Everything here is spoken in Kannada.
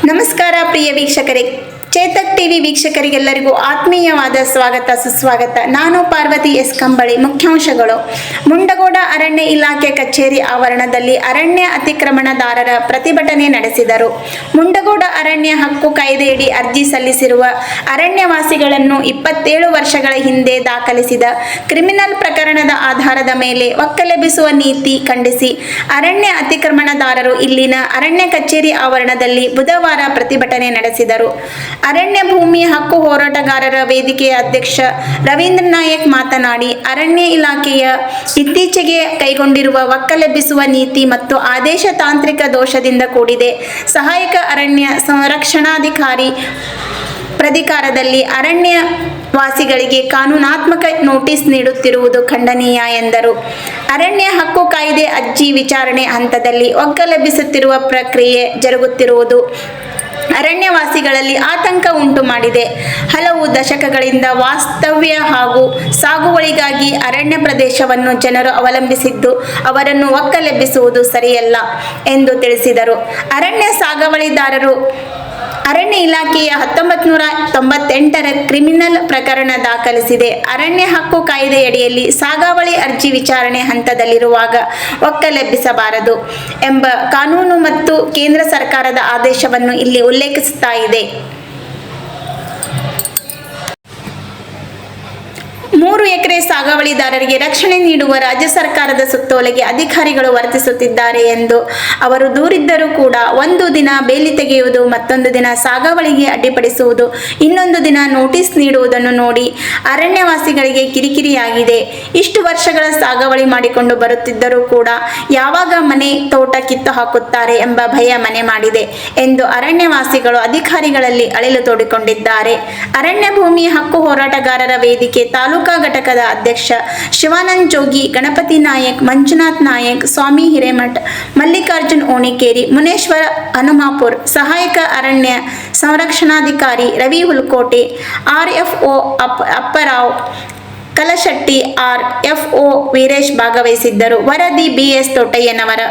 ನಮಸ್ಕಾರ ಪ್ರಿಯ ವೀಕ್ಷಕರೇ, ಚೇತಕ್ ಟಿವಿ ವೀಕ್ಷಕರಿಗೆಲ್ಲರಿಗೂ ಆತ್ಮೀಯವಾದ ಸ್ವಾಗತ ಸುಸ್ವಾಗತ. ನಾನು ಪಾರ್ವತಿ ಎಸ್ ಕಂಬಳಿ. ಮುಖ್ಯಾಂಶಗಳು: ಮುಂಡಗೋಡ ಅರಣ್ಯ ಇಲಾಖೆ ಕಚೇರಿ ಆವರಣದಲ್ಲಿ ಅರಣ್ಯ ಅತಿಕ್ರಮಣದಾರರ ಪ್ರತಿಭಟನೆ ನಡೆಸಿದರು. ಮುಂಡಗೋಡ ಅರಣ್ಯ ಹಕ್ಕು ಕಾಯ್ದೆಯಡಿ ಅರ್ಜಿ ಸಲ್ಲಿಸಿರುವ ಅರಣ್ಯವಾಸಿಗಳನ್ನು 27 ವರ್ಷಗಳ ಹಿಂದೆ ದಾಖಲಿಸಿದ ಕ್ರಿಮಿನಲ್ ಪ್ರಕರಣದ ಆಧಾರದ ಮೇಲೆ ಒಕ್ಕಲೆಬ್ಬಿಸುವ ನೀತಿ ಖಂಡಿಸಿ ಅರಣ್ಯ ಅತಿಕ್ರಮಣದಾರರು ಇಲ್ಲಿನ ಅರಣ್ಯ ಕಚೇರಿ ಆವರಣದಲ್ಲಿ ಬುಧವಾರ ಪ್ರತಿಭಟನೆ ನಡೆಸಿದರು. ಅರಣ್ಯ ಭೂಮಿ ಹಕ್ಕು ಹೋರಾಟಗಾರರ ವೇದಿಕೆಯ ಅಧ್ಯಕ್ಷ ರವೀಂದ್ರ ನಾಯಕ್ ಮಾತನಾಡಿ, ಅರಣ್ಯ ಇಲಾಖೆಯ ಇತ್ತೀಚೆಗೆ ಕೈಗೊಂಡಿರುವ ಒಕ್ಕಲೆಬ್ಬಿಸುವ ನೀತಿ ಮತ್ತು ಆದೇಶ ತಾಂತ್ರಿಕ ದೋಷದಿಂದ ಕೂಡಿದೆ. ಸಹಾಯಕ ಅರಣ್ಯ ಸಂರಕ್ಷಣಾಧಿಕಾರಿ ಪ್ರಾಧಿಕಾರದಲ್ಲಿ ಅರಣ್ಯ ವಾಸಿಗಳಿಗೆ ಕಾನೂನಾತ್ಮಕ ನೋಟಿಸ್ ನೀಡುತ್ತಿರುವುದು ಖಂಡನೀಯ ಎಂದರು. ಅರಣ್ಯ ಹಕ್ಕು ಕಾಯ್ದೆ ಅರ್ಜಿ ವಿಚಾರಣೆ ಹಂತದಲ್ಲಿ ಒಕ್ಕಲೆಬ್ಬಿಸುತ್ತಿರುವ ಪ್ರಕ್ರಿಯೆ ಜರುಗುತ್ತಿರುವುದು ಅರಣ್ಯವಾಸಿಗಳಲ್ಲಿ ಆತಂಕ ಉಂಟು ಮಾಡಿದೆ. ಹಲವು ದಶಕಗಳಿಂದ ವಾಸ್ತವ್ಯ ಹಾಗೂ ಸಾಗುವಳಿಗಾಗಿ ಅರಣ್ಯ ಪ್ರದೇಶವನ್ನು ಜನರು ಅವಲಂಬಿಸಿದ್ದು, ಅವರನ್ನು ಒಕ್ಕಲೆಬ್ಬಿಸುವುದು ಸರಿಯಲ್ಲ ಎಂದು ತಿಳಿಸಿದರು. ಅರಣ್ಯ ಸಾಗುವಳಿದಾರರು ಅರಣ್ಯ ಇಲಾಖೆಯ 1998ರ ಕ್ರಿಮಿನಲ್ ಪ್ರಕರಣ ದಾಖಲಿಸಿದೆ. ಅರಣ್ಯ ಹಕ್ಕು ಕಾಯ್ದೆಯಡಿಯಲ್ಲಿ ಸಾಗುವಳಿ ಅರ್ಜಿ ವಿಚಾರಣೆ ಹಂತದಲ್ಲಿರುವಾಗ ಒಕ್ಕಲೆಬ್ಬಿಸಬಾರದು ಎಂಬ ಕಾನೂನು ಮತ್ತು ಕೇಂದ್ರ ಸರ್ಕಾರದ ಆದೇಶವನ್ನು ಇಲ್ಲಿ ಉಲ್ಲೇಖಿಸುತ್ತಾ ಇದೆ. 3 ಎಕರೆ ಸಾಗುವಳಿದಾರರಿಗೆ ರಕ್ಷಣೆ ನೀಡುವ ರಾಜ್ಯ ಸರ್ಕಾರದ ಸುತ್ತೋಲೆಗೆ ಅಧಿಕಾರಿಗಳು ವರ್ತಿಸುತ್ತಿದ್ದಾರೆ ಎಂದು ಅವರು ದೂರಿದ್ದರೂ ಕೂಡ ಒಂದು ದಿನ ಬೇಲಿ ತೆಗೆಯುವುದು, ಮತ್ತೊಂದು ದಿನ ಸಾಗುವಳಿಗೆ ಅಡ್ಡಿಪಡಿಸುವುದು, ಇನ್ನೊಂದು ದಿನ ನೋಟಿಸ್ ನೀಡುವುದನ್ನು ನೋಡಿ ಅರಣ್ಯವಾಸಿಗಳಿಗೆ ಕಿರಿಕಿರಿಯಾಗಿದೆ. ಇಷ್ಟು ವರ್ಷಗಳ ಸಾಗುವಳಿ ಮಾಡಿಕೊಂಡು ಬರುತ್ತಿದ್ದರೂ ಕೂಡ ಯಾವಾಗ ಮನೆ ತೋಟ ಕಿತ್ತು ಹಾಕುತ್ತಾರೆ ಎಂಬ ಭಯ ಮನೆ ಮಾಡಿದೆ ಎಂದು ಅರಣ್ಯವಾಸಿಗಳು ಅಧಿಕಾರಿಗಳಲ್ಲಿ ಅಳಿಲು ತೋಡಿಕೊಂಡಿದ್ದಾರೆ. ಅರಣ್ಯ ಭೂಮಿ ಹಕ್ಕು ಹೋರಾಟಗಾರರ ವೇದಿಕೆ ತಾಲೂಕಾ ಘಟಕದ ಅಧ್ಯಕ್ಷ ಶಿವಾನಂದ ಜೋಗಿ, ಗಣಪತಿ ನಾಯಕ್, ಮಂಜುನಾಥ್ ನಾಯಕ್, ಸ್ವಾಮಿ ಹಿರೇಮಠ್, ಮಲ್ಲಿಕಾರ್ಜುನ್ ಓಣಿಕೇರಿ, ಮುನೇಶ್ವರ ಹನುಮಾಪುರ್, ಸಹಾಯಕ ಅರಣ್ಯ ಸಂರಕ್ಷಣಾಧಿಕಾರಿ ರವಿ ಹುಲ್ಕೋಟೆ, RFO ಅಪ್ಪರಾವ್ ಕಲಶೆಟ್ಟಿ, RFO ವೀರೇಶ್ ಭಾಗವಹಿಸಿದ್ದರು. ವರದಿ BS ತೋಟಯ್ಯನವರ.